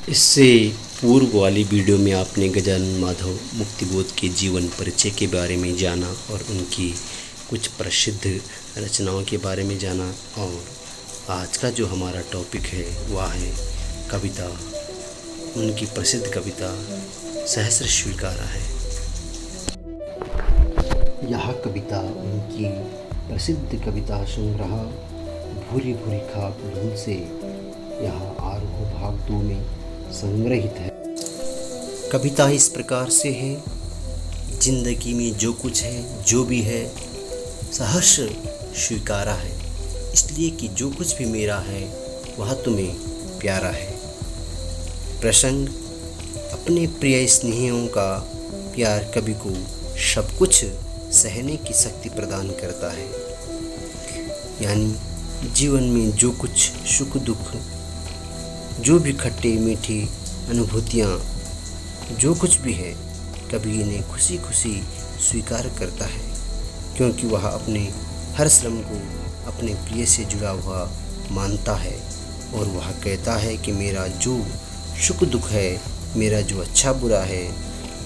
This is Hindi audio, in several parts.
इससे पूर्व वाली वीडियो में आपने गजानन माधव मुक्तिबोध के जीवन परिचय के बारे में जाना और उनकी कुछ प्रसिद्ध रचनाओं के बारे में जाना। और आज का जो हमारा टॉपिक है वह है कविता। उनकी प्रसिद्ध कविता सहस्र स्वीकारा है। यह कविता उनकी प्रसिद्ध कविता संग्रह भूरी भूरी खाक धूल से यहाँ आरोह भाग 2 में संग्रहित है। कविता इस प्रकार से है, जिंदगी में जो कुछ है, जो भी है, सहर्ष स्वीकारा है, इसलिए कि जो कुछ भी मेरा है वह तुम्हें प्यारा है। प्रसंग अपने प्रिय स्नेहियों का प्यार कवि को सब कुछ सहने की शक्ति प्रदान करता है। यानी जीवन में जो कुछ सुख दुख, जो भी खट्टे मीठी अनुभूतियाँ, जो कुछ भी है, कवि इन्हें खुशी खुशी स्वीकार करता है, क्योंकि वह अपने हर श्रम को अपने प्रिय से जुड़ा हुआ मानता है। और वह कहता है कि मेरा जो सुख दुख है, मेरा जो अच्छा बुरा है,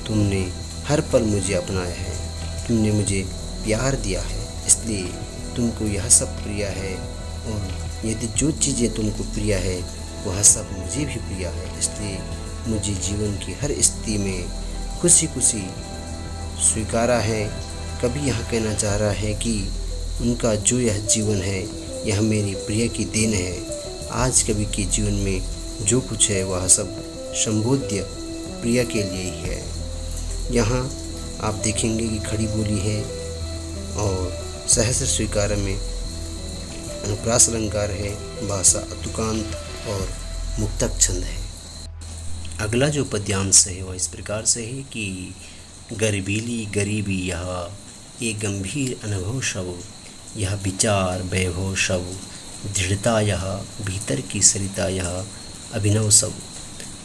तुमने हर पल मुझे अपनाया है, तुमने मुझे प्यार दिया है, इसलिए तुमको यह सब प्रिय है। और यदि जो चीज़ें तुमको प्रिय है वह सब मुझे भी प्रिय है, इसलिए मुझे जीवन की हर स्थिति में खुशी खुशी स्वीकारा है। कभी यह कहना चाह रहा है कि उनका जो यह जीवन है यह मेरी प्रिय की देन है। आज कवि के जीवन में जो कुछ है वह सब संबोध्य प्रिय के लिए ही है। यहाँ आप देखेंगे कि खड़ी बोली है और सहस्र स्वीकार में अनुप्रास अलंकार है, भाषा अतुकांत और मुक्तक छंद है। अगला जो पद्यांश है वह इस प्रकार से है कि गर्बीली गरीबी यह एक गंभीर अनुभव शव, यह विचार वैभव शव, दृढ़ता यह भीतर की सरिता यह अभिनव सब।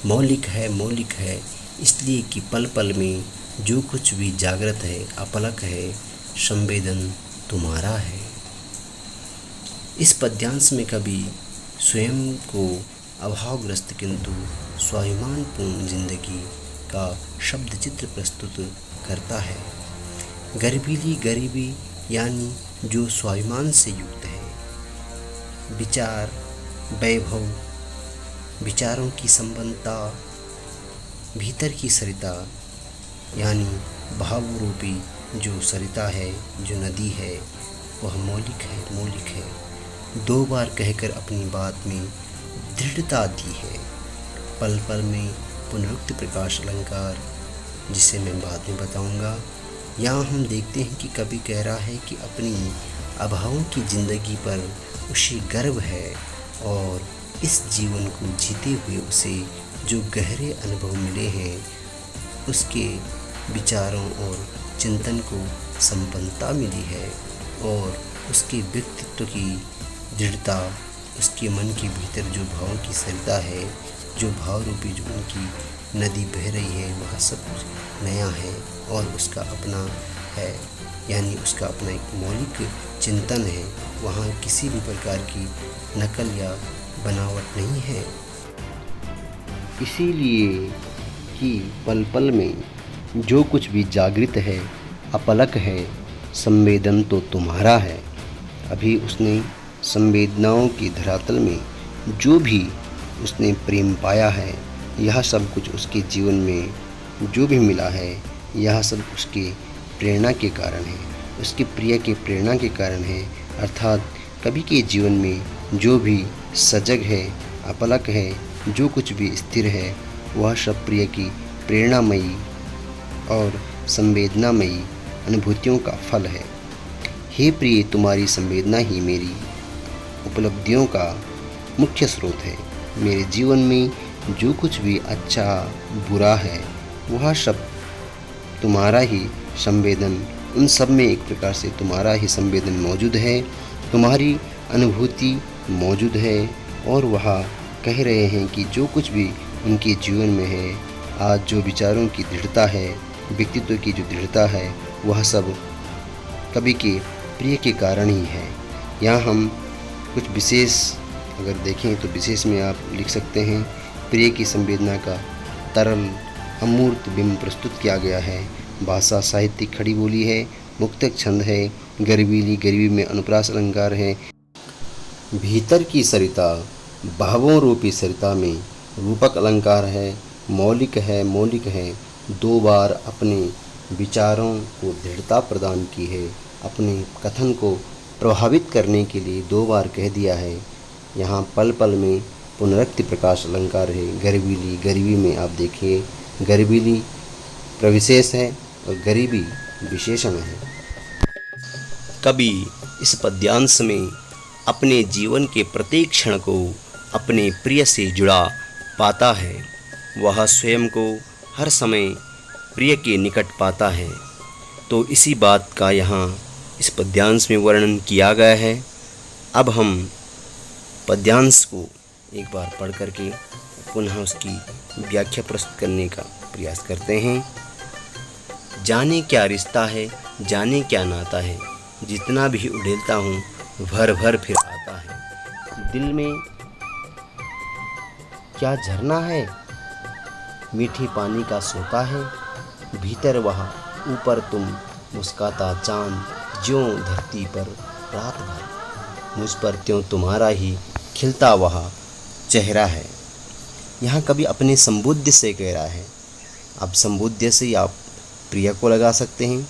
मौलिक है इसलिए कि पल पल में जो कुछ भी जागृत है, अपलक है, संवेदन तुम्हारा है। इस पद्यांश में कवि स्वयं को अभावग्रस्त किंतु स्वाभिमानपूर्ण जिंदगी का शब्द चित्र प्रस्तुत करता है। गर्बीली गरीबी यानी जो स्वाभिमान से युक्त है, विचार वैभव, विचारों की संबंधता, भीतर की सरिता यानी भाव रूपी जो सरिता है, जो नदी है, वह मौलिक है। 2 बार कहकर अपनी बात में दृढ़ता दी है। पल पल में पुनरुक्त प्रकाश अलंकार, जिसे मैं बाद में बताऊंगा। यहाँ हम देखते हैं कि कवि कह रहा है कि अपनी अभावों की ज़िंदगी पर उसे गर्व है और इस जीवन को जीते हुए उसे जो गहरे अनुभव मिले हैं, उसके विचारों और चिंतन को संपन्नता मिली है और उसके व्यक्तित्व की दृढ़ता, उसके मन के भीतर जो भाव की सरिता है, जो भाव रूपी जो उनकी नदी बह रही है, वह सब कुछ नया है और उसका अपना है, यानी उसका अपना एक मौलिक चिंतन है। वहाँ किसी भी प्रकार की नकल या बनावट नहीं है। इसीलिए कि पल पल में जो कुछ भी जागृत है, अपलक है, संवेदन तो तुम्हारा है। अभी उसने संवेदनाओं की धरातल में जो भी उसने प्रेम पाया है, यह सब कुछ उसके जीवन में जो भी मिला है, यह सब उसके प्रेरणा के कारण है, उसके प्रिय के प्रेरणा के कारण है। अर्थात कवि के जीवन में जो भी सजग है, अपलक है, जो कुछ भी स्थिर है, वह सब प्रिय की प्रेरणामयी और संवेदनामयी अनुभूतियों का फल है। हे प्रिय, तुम्हारी संवेदना ही मेरी उपलब्धियों का मुख्य स्रोत है। मेरे जीवन में जो कुछ भी अच्छा बुरा है, वह सब तुम्हारा ही संवेदन, उन सब में एक प्रकार से तुम्हारा ही संवेदन मौजूद है, तुम्हारी अनुभूति मौजूद है। और वह कह रहे हैं कि जो कुछ भी उनके जीवन में है, आज जो विचारों की दृढ़ता है, व्यक्तित्व की जो दृढ़ता है, वह सब कवि के प्रिय के कारण ही है। यहाँ हम कुछ विशेष अगर देखें तो विशेष में आप लिख सकते हैं, प्रिय की संवेदना का तरल अमूर्त बिंब प्रस्तुत किया गया है। भाषा साहित्यिक खड़ी बोली है, मुक्तक छंद है, गर्वीली गर्वी में अनुप्रास अलंकार है। भीतर की सरिता भावों रूपी सरिता में रूपक अलंकार है, मौलिक है, 2 बार अपने विचारों को दृढ़ता प्रदान की है, अपने कथन को प्रभावित करने के लिए 2 बार कह दिया है। यहाँ पल पल में पुनरुक्ति प्रकाश अलंकार है। गर्वीली गर्वी में आप देखिए, गर्वीली प्रविशेष है और गरीबी विशेषण है। कवि इस पद्यांश में अपने जीवन के प्रत्येक क्षण को अपने प्रिय से जुड़ा पाता है। वह स्वयं को हर समय प्रिय के निकट पाता है। तो इसी बात का यहाँ इस पद्यांश में वर्णन किया गया है। अब हम पद्यांश को एक बार पढ़ करके पुनः उसकी व्याख्या प्रस्तुत करने का प्रयास करते हैं। जाने क्या रिश्ता है, जाने क्या नाता है, जितना भी उड़ेलता हूँ भर भर फिर आता है। दिल में क्या झरना है, मीठी पानी का सोता है, भीतर वहाँ ऊपर तुम मुस्काता चाँद, ज्यों धरती पर रात भर, मुझ पर त्यों तुम्हारा ही खिलता वहाँ चेहरा है। यहाँ कभी अपने संबोध्य से कह रहा है। अब संबोध्य से आप प्रिया को लगा सकते हैं।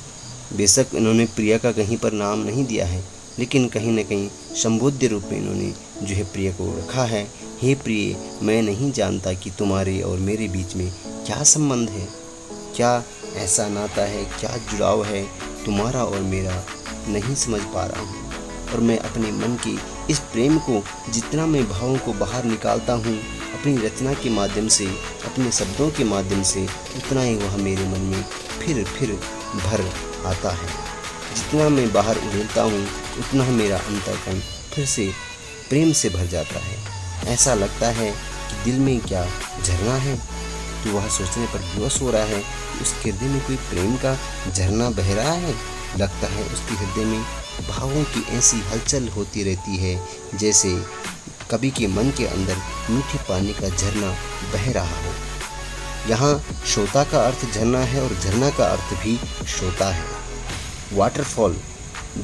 बेशक इन्होंने प्रिया का कहीं पर नाम नहीं दिया है, लेकिन कहीं न कहीं संबोध्य रूप में इन्होंने जो है प्रिय को रखा है। हे प्रिय, मैं नहीं जानता कि तुम्हारे और मेरे बीच में क्या संबंध है, क्या ऐसा नाता है, क्या जुड़ाव है तुम्हारा और मेरा, नहीं समझ पा रहा हूँ। और मैं अपने मन के इस प्रेम को, जितना मैं भावों को बाहर निकालता हूँ अपनी रचना के माध्यम से, अपने शब्दों के माध्यम से, उतना ही वह मेरे मन में फिर भर आता है। जितना मैं बाहर उड़ेलता हूँ उतना मेरा अंतःकरण फिर से प्रेम से भर जाता है। ऐसा लगता है कि दिल में क्या झरना है। तो वह सोचने पर विवश हो रहा है कि उसके हृदय में कोई प्रेम का झरना बह रहा है। लगता है उसके हृदय में भावों की ऐसी हलचल होती रहती है जैसे कवि के मन के अंदर मीठे पानी का झरना बह रहा हो। यहाँ श्रोता का अर्थ झरना है और झरना का अर्थ भी श्रोता है। वाटरफॉल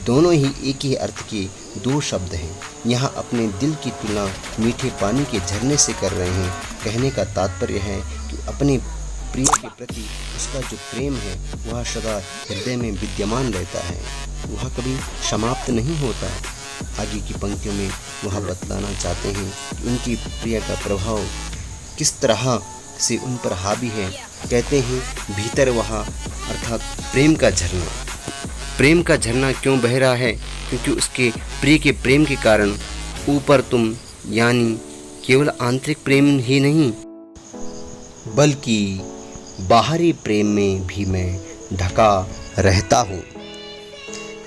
दोनों ही एक ही अर्थ के 2 शब्द हैं। यहाँ अपने दिल की तुलना मीठे पानी के झरने से कर रहे हैं। कहने का तात्पर्य है कि अपने प्रिय के प्रति उसका जो प्रेम है वह सदा हृदय में विद्यमान रहता है, वह कभी समाप्त नहीं होता है। आगे की पंक्तियों में वह बतलाना चाहते हैं कि उनकी प्रिय का प्रभाव किस तरह से उन पर हावी है। कहते हैं भीतर वहाँ अर्थात प्रेम का झरना। प्रेम का झरना क्यों बह रहा है? क्योंकि उसके प्रिय के प्रेम के कारण ऊपर तुम, यानी केवल आंतरिक प्रेम ही नहीं बल्कि बाहरी प्रेम में भी मैं ढका रहता हूँ।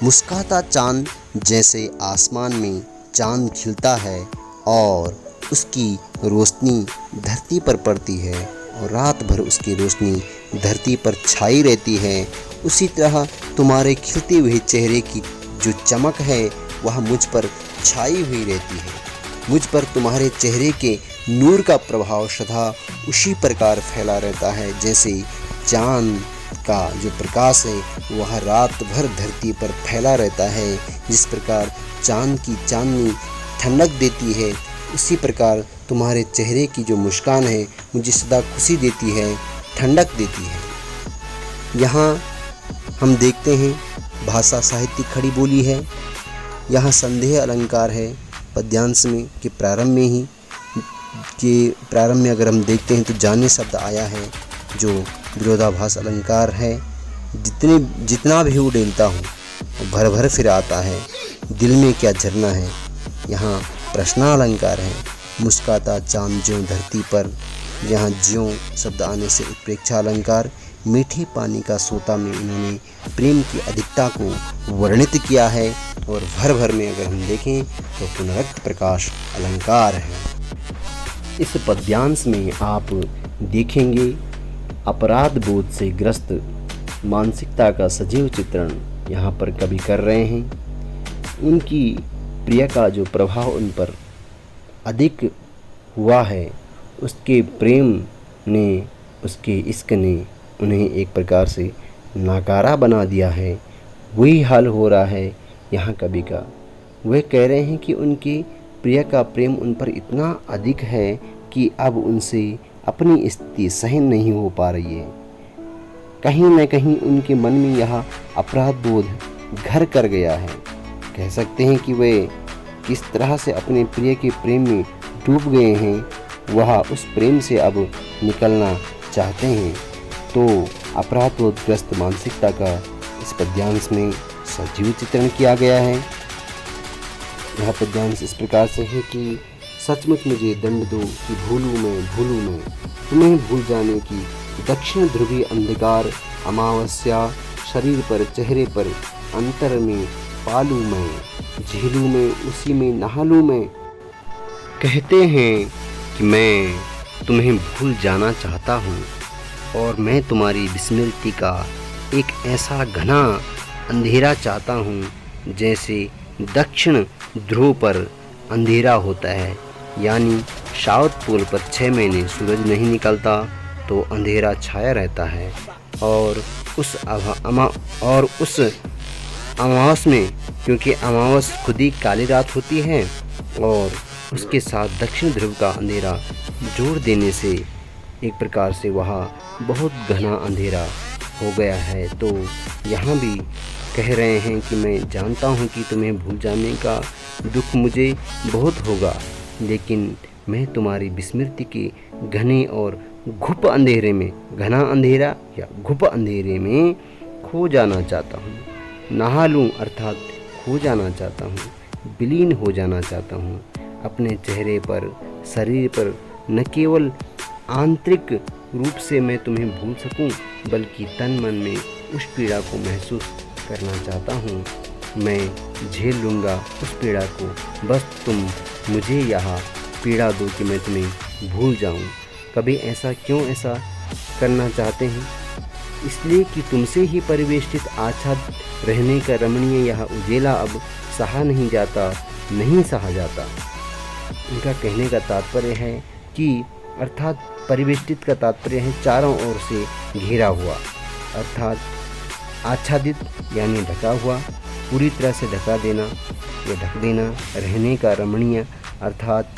मुस्काता चांद, जैसे आसमान में चांद खिलता है और उसकी रोशनी धरती पर पड़ती है और रात भर उसकी रोशनी धरती पर छाई रहती है, उसी तरह तुम्हारे खिलते हुए चेहरे की जो चमक है वह मुझ पर छाई हुई रहती है। मुझ पर तुम्हारे चेहरे के नूर का प्रभाव सदा उसी प्रकार फैला रहता है जैसे चाँद का जो प्रकाश है वह रात भर धरती पर फैला रहता है। जिस प्रकार चाँद की चांदनी ठंडक देती है, उसी प्रकार तुम्हारे चेहरे की जो मुस्कान है मुझे सदा खुशी देती है, ठंडक देती है। यहाँ हम देखते हैं भाषा साहित्य खड़ी बोली है। यहाँ संदेह अलंकार है पद्यांश में कि प्रारंभ में अगर हम देखते हैं तो जाने शब्द आया है जो विरोधाभास अलंकार है। जितना भी उड़ेलता हूँ भर भर फिर आता है, दिल में क्या झरना है। यहाँ प्रश्नालंकार है। मुस्काता चाँद ज्यों धरती पर, यहाँ ज्यों शब्द आने से उत्प्रेक्षा अलंकार। मीठे पानी का सोता में इन्होंने प्रेम की अधिकता को वर्णित किया है। और भर भर में अगर हम देखें तो पुनरुक्त प्रकाश अलंकार है। इस पद्यांश में आप देखेंगे अपराध बोध से ग्रस्त मानसिकता का सजीव चित्रण यहाँ पर कवि कर रहे हैं। उनकी प्रिय का जो प्रभाव उन पर अधिक हुआ है उसके प्रेम ने, उसके इश्क ने उन्हें एक प्रकार से नाकारा बना दिया है। वही हाल हो रहा है यहाँ कवि का। वह कह रहे हैं कि उनकी प्रिय का प्रेम उन पर इतना अधिक है कि अब उनसे अपनी स्थिति सहन नहीं हो पा रही है। कहीं न कहीं उनके मन में यह अपराध बोध घर कर गया है। कह सकते हैं कि वे किस तरह से अपने प्रिय के प्रेम में डूब गए हैं, वह उस प्रेम से अब निकलना चाहते हैं। तो अपराध बोधग्रस्त मानसिकता का इस पद्यांश में सजीव चित्रण किया गया है। यह पद्यांश इस प्रकार से है कि सचमुच मुझे दंड दो कि भूलूं मैं तुम्हें भूल जाने की दक्षिण ध्रुवी अंधकार अमावस्या शरीर पर चेहरे पर अंतर में पालूं मैं, झेलूं मैं उसी में नहालूं मैं। कहते हैं कि मैं तुम्हें भूल जाना चाहता हूँ और मैं तुम्हारी विस्मृति का एक ऐसा घना अंधेरा चाहता हूँ जैसे दक्षिण ध्रुव पर अंधेरा होता है, यानी साउथ पोल पर 6 महीने सूरज नहीं निकलता तो अंधेरा छाया रहता है। और उस अमावस में, क्योंकि अमावस खुद ही काली रात होती है और उसके साथ दक्षिण ध्रुव का अंधेरा जोड़ देने से एक प्रकार से वह बहुत घना अंधेरा हो गया है। तो यहाँ भी कह रहे हैं कि मैं जानता हूँ कि तुम्हें भूल जाने का दुख मुझे बहुत होगा, लेकिन मैं तुम्हारी विस्मृति के घने और घुप अंधेरे में, घना अंधेरा या घुप अंधेरे में खो जाना चाहता हूँ। नहा लूँ अर्थात खो जाना चाहता हूँ, विलीन हो जाना चाहता हूँ अपने चेहरे पर, शरीर पर। न केवल आंतरिक रूप से मैं तुम्हें भूल सकूं, बल्कि तन मन में उस पीड़ा को महसूस करना चाहता हूँ। मैं झेल लूँगा उस पीड़ा को, बस तुम मुझे यह पीड़ा दो कि मैं तुम्हें भूल जाऊँ। कभी ऐसा क्यों ऐसा करना चाहते हैं? इसलिए कि तुमसे ही परिवेष्टित आच्छादित रहने का रमणीय यह उजेला अब सहा नहीं सहा जाता। उनका कहने का तात्पर्य है कि अर्थात परिवेष्टित का तात्पर्य है चारों ओर से घेरा हुआ, अर्थात आच्छादित यानी ढका हुआ, पूरी तरह से ढका देना या ढक देना, रहने का रमणीय अर्थात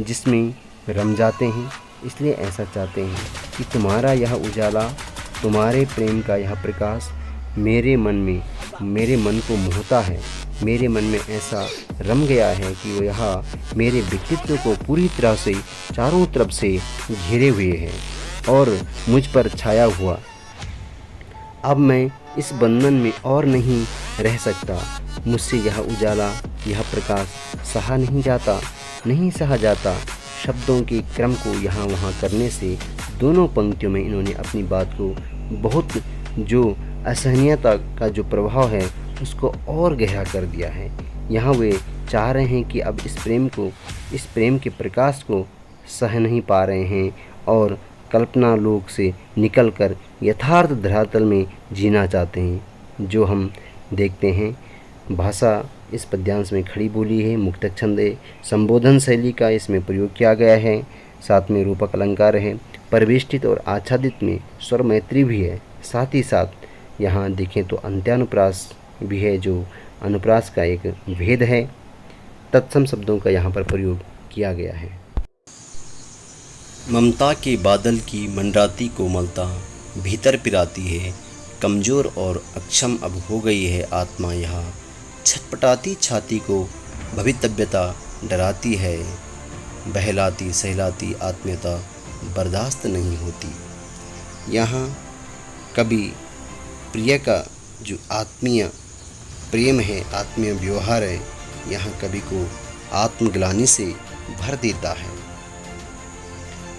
जिसमें रम जाते हैं। इसलिए ऐसा चाहते हैं कि तुम्हारा यह उजाला, तुम्हारे प्रेम का यह प्रकाश मेरे मन को मोहता है, मेरे मन में ऐसा रम गया है कि वो यह मेरे व्यक्तित्व को पूरी तरह से चारों तरफ से घेरे हुए है और मुझ पर छाया हुआ। अब मैं इस बंधन में और नहीं रह सकता। मुझसे यह उजाला, यह प्रकाश नहीं सहा जाता। शब्दों के क्रम को यहाँ वहाँ करने से दोनों पंक्तियों में इन्होंने अपनी बात को बहुत, जो असहनीयता का जो प्रभाव है उसको और गहरा कर दिया है। यहाँ वे चाह रहे हैं कि अब इस प्रेम के प्रकाश को सह नहीं पा रहे हैं और कल्पना लोक से निकलकर यथार्थ धरातल में जीना चाहते हैं। जो हम देखते हैं, भाषा इस पद्यांश में खड़ी बोली है, मुक्तक छंद है, संबोधन शैली का इसमें प्रयोग किया गया है, साथ में रूपक अलंकार है, परिवेष्टित और आच्छादित में स्वर मैत्री भी है। साथ ही साथ यहाँ देखें तो अंत्यानुप्रास भी है, जो अनुप्रास का एक भेद है। तत्सम शब्दों का यहाँ पर प्रयोग किया गया है। ममता के बादल की मंडराती कोमलता भीतर पिराती है, कमज़ोर और अक्षम अब हो गई है आत्मा यहाँ, छटपटाती छाती को भवितव्यता डराती है, बहलाती सहलाती आत्मीयता बर्दाश्त नहीं होती। यहाँ कभी प्रिय का जो आत्मीय प्रेम है, आत्मीय व्यवहार है, यहाँ कवि को आत्मग्लानि से भर देता है।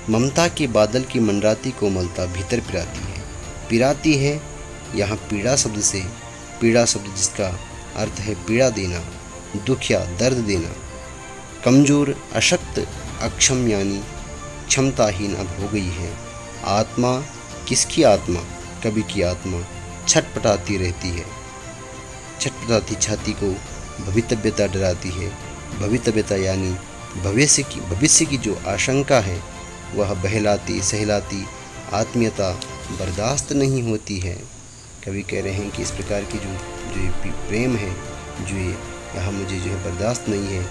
ममता के बादल की मंडराती कोमलता भीतर पिराती है। यहाँ पीड़ा शब्द जिसका अर्थ है पीड़ा देना, दुख या दर्द देना। कमज़ोर, अशक्त, अक्षम यानी क्षमताहीन अब हो गई है आत्मा। किसकी आत्मा? कवि की आत्मा छटपटाती रहती है। छटपटाती छाती को भवितव्यता डराती है। भवितव्यता यानी भविष्य की जो आशंका है वह बहलाती सहलाती आत्मीयता बर्दाश्त नहीं होती है। कवि कह रहे हैं कि इस प्रकार की जो जो ये प्रेम है, जो ये यहाँ मुझे जो है बर्दाश्त नहीं है।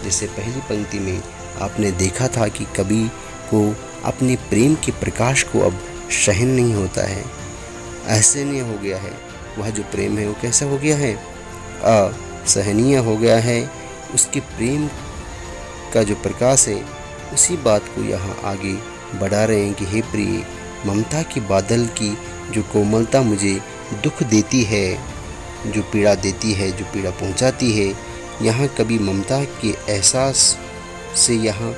जैसे पहली पंक्ति में आपने देखा था कि कवि को अपने प्रेम के प्रकाश को अब सहन नहीं होता है, असहनीय हो गया है। वह जो प्रेम है वो कैसा हो गया है? असहनीय हो गया है। उसके प्रेम का जो प्रकाश है उसी बात को यहाँ आगे बढ़ा रहे हैं कि हे प्रिय, ममता के बादल की जो कोमलता मुझे दुख देती है, जो पीड़ा देती है, जो पीड़ा पहुँचाती है, यहाँ कभी ममता के एहसास से यहाँ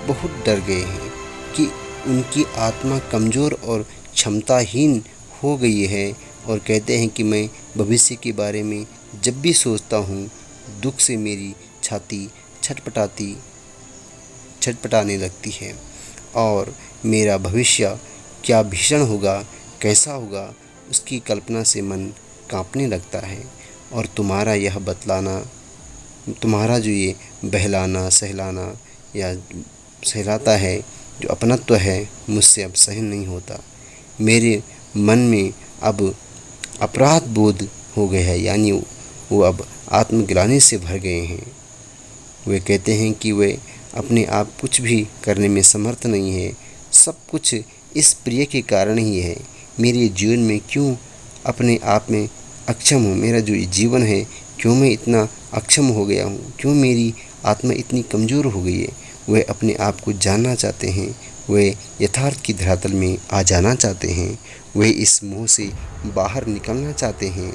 बहुत डर गए हैं कि उनकी आत्मा कमज़ोर और क्षमताहीन हो गई है। और कहते हैं कि मैं भविष्य के बारे में जब भी सोचता हूँ, दुख से मेरी छाती छटपटाने लगती है और मेरा भविष्य क्या भीषण होगा, कैसा होगा, उसकी कल्पना से मन कांपने लगता है। और तुम्हारा यह बतलाना, तुम्हारा जो ये बहलाना सहलाना या सहलाता है, जो अपनत्व है, मुझसे अब सहन नहीं होता। मेरे मन में अब अपराध बोध हो गया है, यानी वो अब आत्मग्लानि से भर गए हैं। वे कहते हैं कि वे अपने आप कुछ भी करने में समर्थ नहीं है, सब कुछ इस प्रिय के कारण ही है। मेरे जीवन में क्यों अपने आप में अक्षम हूँ, मेरा जो जीवन है क्यों मैं इतना अक्षम हो गया हूँ, क्यों मेरी आत्मा इतनी कमज़ोर हो गई है। वे अपने आप को जानना चाहते हैं, वे यथार्थ की धरातल में आ जाना चाहते हैं, वे इस मोह से बाहर निकलना चाहते हैं।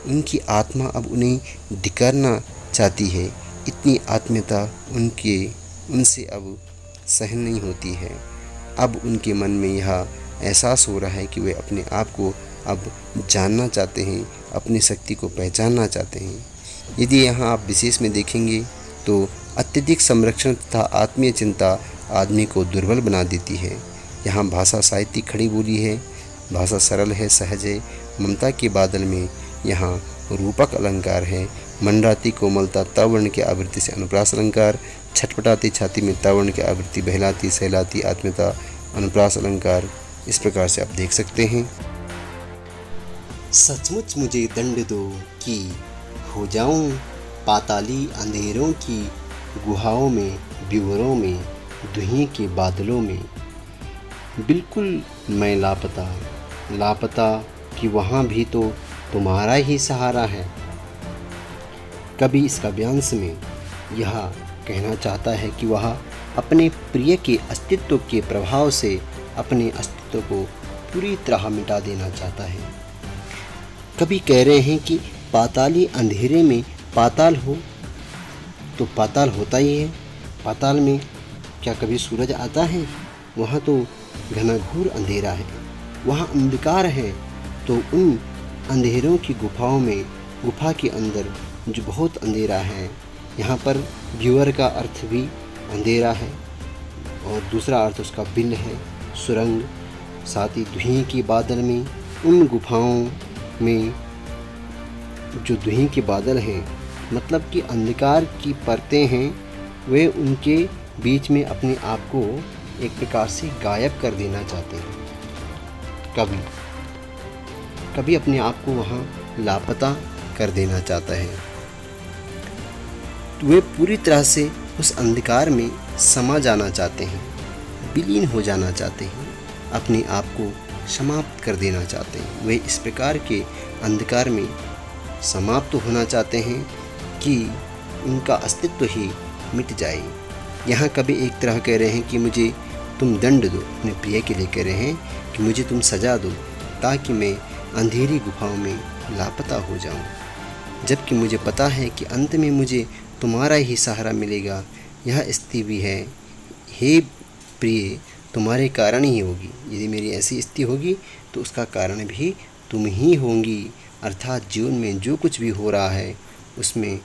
उनकी आत्मा अब उन्हें धिक्कारना चाहती है। इतनी आत्मीयता उनसे अब सहन नहीं होती है। अब उनके मन में यह एहसास हो रहा है कि वे अपने आप को अब जानना चाहते हैं, अपनी शक्ति को पहचानना चाहते हैं। यदि यहाँ आप विशेष में देखेंगे तो अत्यधिक संरक्षण तथा आत्मीय चिंता आदमी को दुर्बल बना देती है। यहाँ भाषा साहित्य खड़ी बोली है, भाषा सरल है, सहज है। ममता के बादल में यहाँ रूपक अलंकार है। मंडराती कोमलता तवर्ण के आवृत्ति से अनुप्रास अलंकार, छटपटाती छाती में तवर्ण के आवृत्ति बहलाती सहलाती आत्मीयता अनुप्रास अलंकार। इस प्रकार से आप देख सकते हैं। सचमुच मुझे दंड दो कि हो जाऊं पाताली अंधेरों की गुहाओं में, विवरों में, दुही के बादलों में। बिल्कुल मैं लापता कि वहाँ भी तो तुम्हारा ही सहारा है। कभी इस काव्यांश में यह कहना चाहता है कि वह अपने प्रिय के अस्तित्व के प्रभाव से अपने अस्तित्व को पूरी तरह मिटा देना चाहता है। कभी कह रहे हैं कि पाताली अंधेरे में पाताल हो तो पाताल होता ही है। पाताल में क्या कभी सूरज आता है? वहाँ तो घनाघोर अंधेरा है, वहाँ अंधकार है। तो उन अंधेरों की गुफाओं में, गुफा के अंदर जो बहुत अंधेरा है, यहाँ पर व्यूअर का अर्थ भी अंधेरा है और दूसरा अर्थ उसका बिल है, सुरंग। साथ ही दुही के बादल में, उन गुफाओं में जो दुही के बादल हैं, मतलब कि अंधकार की परतें हैं, वे उनके बीच में अपने आप को एक प्रकार से गायब कर देना चाहते हैं। कभी अपने आप को वहाँ लापता कर देना चाहता है। तो वे पूरी तरह से उस अंधकार में समा जाना चाहते हैं, विलीन हो जाना चाहते हैं, अपने आप को समाप्त कर देना चाहते हैं। वे इस प्रकार के अंधकार में समाप्त होना चाहते हैं कि उनका अस्तित्व ही मिट जाए। यहाँ कभी एक तरह कह रहे हैं कि मुझे तुम दंड दो, अपने प्रिय के लिए कह रहे हैं कि मुझे तुम सजा दो ताकि मैं अंधेरी गुफाओं में लापता हो जाऊं। जबकि मुझे पता है कि अंत में मुझे तुम्हारा ही सहारा मिलेगा। यह स्थिति भी है, हे प्रिय, तुम्हारे कारण ही होगी। यदि मेरी ऐसी स्थिति होगी तो उसका कारण भी तुम ही होंगी। अर्थात जीवन में जो कुछ भी हो रहा है उसमें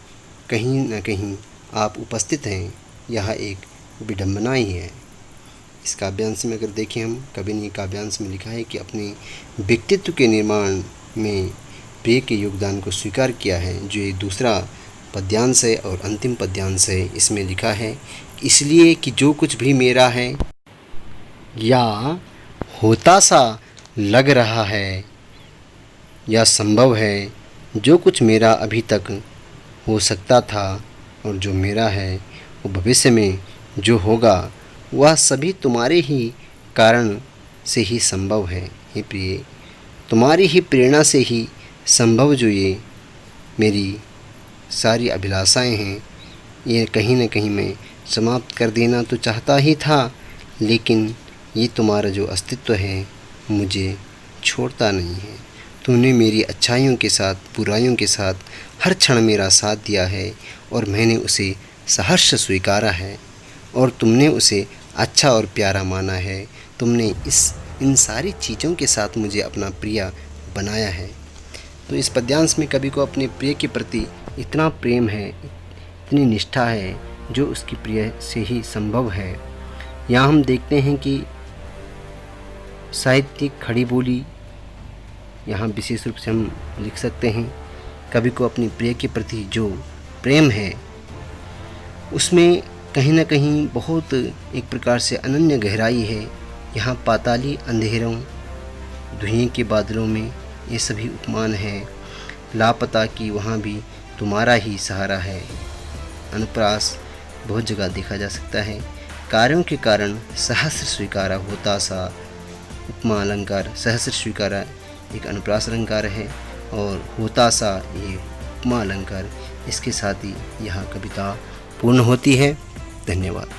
कहीं न कहीं आप उपस्थित हैं। यह एक विडंबना ही है। इस काव्यांश में अगर देखें हम, कवि ने काव्यांश में लिखा है कि अपने व्यक्तित्व के निर्माण में प्रिय के योगदान को स्वीकार किया है। जो ये दूसरा पद्यांश है और अंतिम पद्यांश है, इसमें लिखा है इसलिए कि जो कुछ भी मेरा है या होता सा लग रहा है या संभव है, जो कुछ मेरा अभी तक हो सकता था और जो मेरा है वो भविष्य में जो होगा, वह सभी तुम्हारे ही कारण से ही संभव है। हे प्रिय, तुम्हारी ही प्रेरणा से ही संभव जो ये मेरी सारी अभिलाषाएं हैं, ये कहीं ना कहीं मैं समाप्त कर देना तो चाहता ही था, लेकिन ये तुम्हारा जो अस्तित्व है मुझे छोड़ता नहीं है। तूने मेरी अच्छाइयों के साथ बुराइयों के साथ हर क्षण मेरा साथ दिया है और मैंने उसे सहर्ष स्वीकारा है और तुमने उसे अच्छा और प्यारा माना है। तुमने इन सारी चीज़ों के साथ मुझे अपना प्रिय बनाया है। तो इस पद्यांश में कवि को अपने प्रिय के प्रति इतना प्रेम है, इतनी निष्ठा है, जो उसकी प्रिय से ही संभव है। यहाँ हम देखते हैं कि साहित्यिक खड़ी बोली यहाँ विशेष रूप से हम लिख सकते हैं। कवि को अपनी प्रिय के प्रति जो प्रेम है उसमें कहीं ना कहीं बहुत एक प्रकार से अनन्य गहराई है। यहाँ पाताली अंधेरों धुएं के बादलों में ये सभी उपमान है। लापता की वहाँ भी तुम्हारा ही सहारा है। अनुप्रास बहुत जगह देखा जा सकता है। कार्यों के कारण सहस्र स्वीकारा होता सा, उपमा अलंकार सहस्र स्वीकारा एक अनुप्रास अलंकार है और होता सा ये उपमा अलंकार। इसके साथ ही यह कविता पूर्ण होती है। धन्यवाद।